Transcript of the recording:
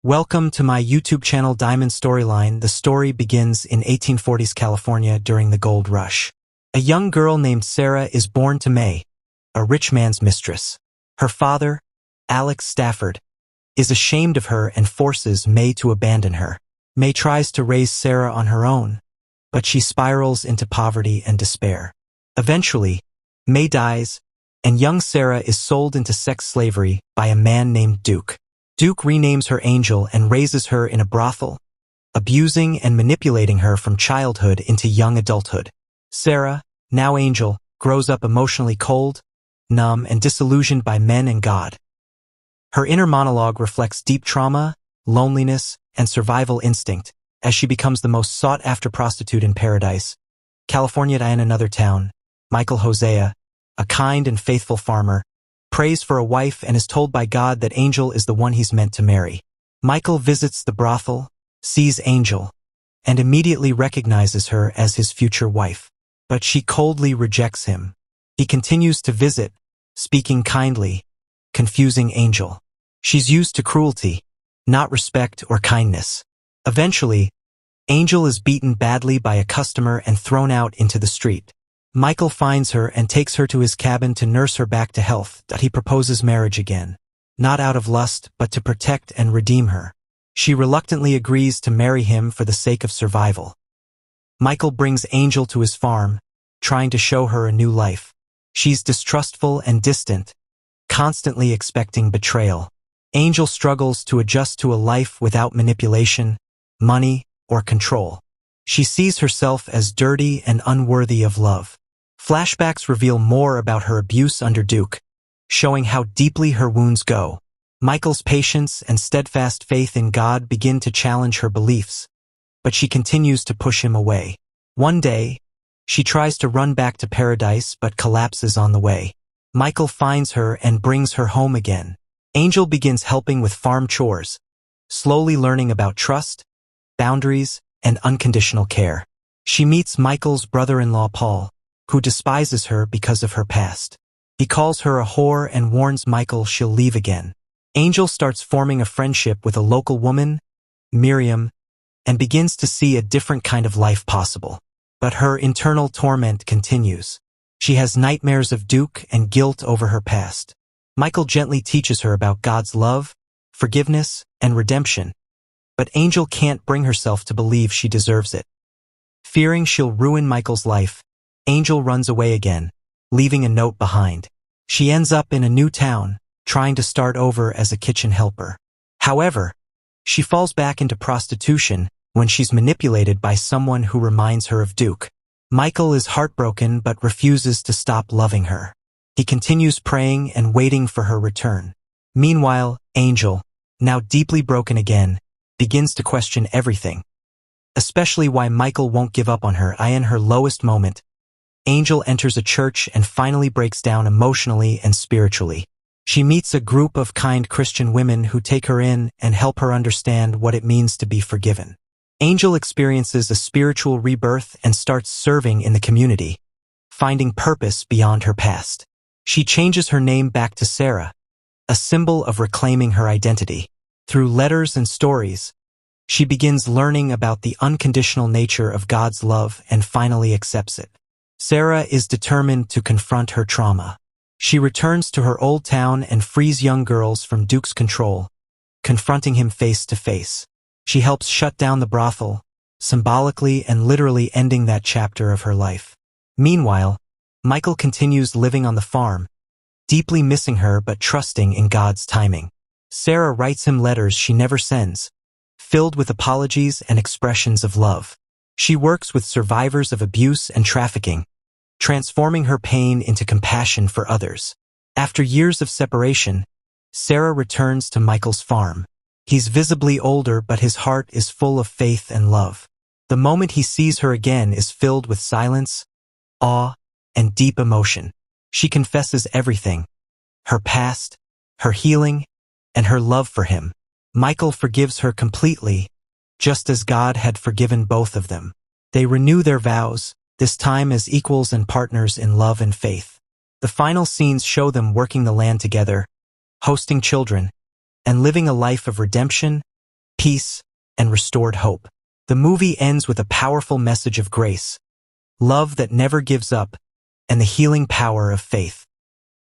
Welcome to my YouTube channel Diamond Storyline. The story begins in 1840s California during the gold rush. A young girl named Sarah is born to May, a rich man's mistress. Her father, Alex Stafford, is ashamed of her and forces May to abandon her. May tries to raise Sarah on her own, but she spirals into poverty and despair. Eventually, May dies, and young Sarah is sold into sex slavery by a man named Duke. Duke renames her Angel and raises her in a brothel, abusing and manipulating her from childhood into young adulthood. Sarah, now Angel, grows up emotionally cold, numb, and disillusioned by men and God. Her inner monologue reflects deep trauma, loneliness, and survival instinct as she becomes the most sought-after prostitute in Paradise, California. In another town, Michael Hosea, a kind and faithful farmer, prays for a wife and is told by God that Angel is the one he's meant to marry. Michael visits the brothel, sees Angel, and immediately recognizes her as his future wife. But she coldly rejects him. He continues to visit, speaking kindly, confusing Angel. She's used to cruelty, not respect or kindness. Eventually, Angel is beaten badly by a customer and thrown out into the street. Michael finds her and takes her to his cabin to nurse her back to health. He proposes marriage again, not out of lust but to protect and redeem her. She reluctantly agrees to marry him for the sake of survival. Michael brings Angel to his farm, trying to show her a new life. She's distrustful and distant, constantly expecting betrayal. Angel struggles to adjust to a life without manipulation, money, or control. She sees herself as dirty and unworthy of love. Flashbacks reveal more about her abuse under Duke, showing how deeply her wounds go. Michael's patience and steadfast faith in God begin to challenge her beliefs, but she continues to push him away. One day, she tries to run back to Paradise but collapses on the way. Michael finds her and brings her home again. Angel begins helping with farm chores, slowly learning about trust, boundaries, and unconditional care. She meets Michael's brother-in-law Paul, who despises her because of her past. He calls her a whore and warns Michael she'll leave again. Angel starts forming a friendship with a local woman, Miriam, and begins to see a different kind of life possible. But her internal torment continues. She has nightmares of Duke and guilt over her past. Michael gently teaches her about God's love, forgiveness, and redemption, but Angel can't bring herself to believe she deserves it. Fearing she'll ruin Michael's life, Angel runs away again, leaving a note behind. She ends up in a new town, trying to start over as a kitchen helper. However, she falls back into prostitution when she's manipulated by someone who reminds her of Duke. Michael is heartbroken but refuses to stop loving her. He continues praying and waiting for her return. Meanwhile, Angel, now deeply broken again, begins to question everything, especially why Michael won't give up on her. In her lowest moment, Angel enters a church and finally breaks down emotionally and spiritually. She meets a group of kind Christian women who take her in and help her understand what it means to be forgiven. Angel experiences a spiritual rebirth and starts serving in the community, finding purpose beyond her past. She changes her name back to Sarah, a symbol of reclaiming her identity. Through letters and stories, she begins learning about the unconditional nature of God's love and finally accepts it. Sarah is determined to confront her trauma. She returns to her old town and frees young girls from Duke's control, confronting him face to face. She helps shut down the brothel, symbolically and literally ending that chapter of her life. Meanwhile, Michael continues living on the farm, deeply missing her but trusting in God's timing. Sarah writes him letters she never sends, filled with apologies and expressions of love. She works with survivors of abuse and trafficking, transforming her pain into compassion for others. After years of separation, Sarah returns to Michael's farm. He's visibly older, but his heart is full of faith and love. The moment he sees her again is filled with silence, awe, and deep emotion. She confesses everything: her past, her healing, and her love for him. Michael forgives her completely, just as God had forgiven both of them. They renew their vows, this time as equals and partners in love and faith. The final scenes show them working the land together, hosting children, and living a life of redemption, peace, and restored hope. The movie ends with a powerful message of grace, love that never gives up, and the healing power of faith.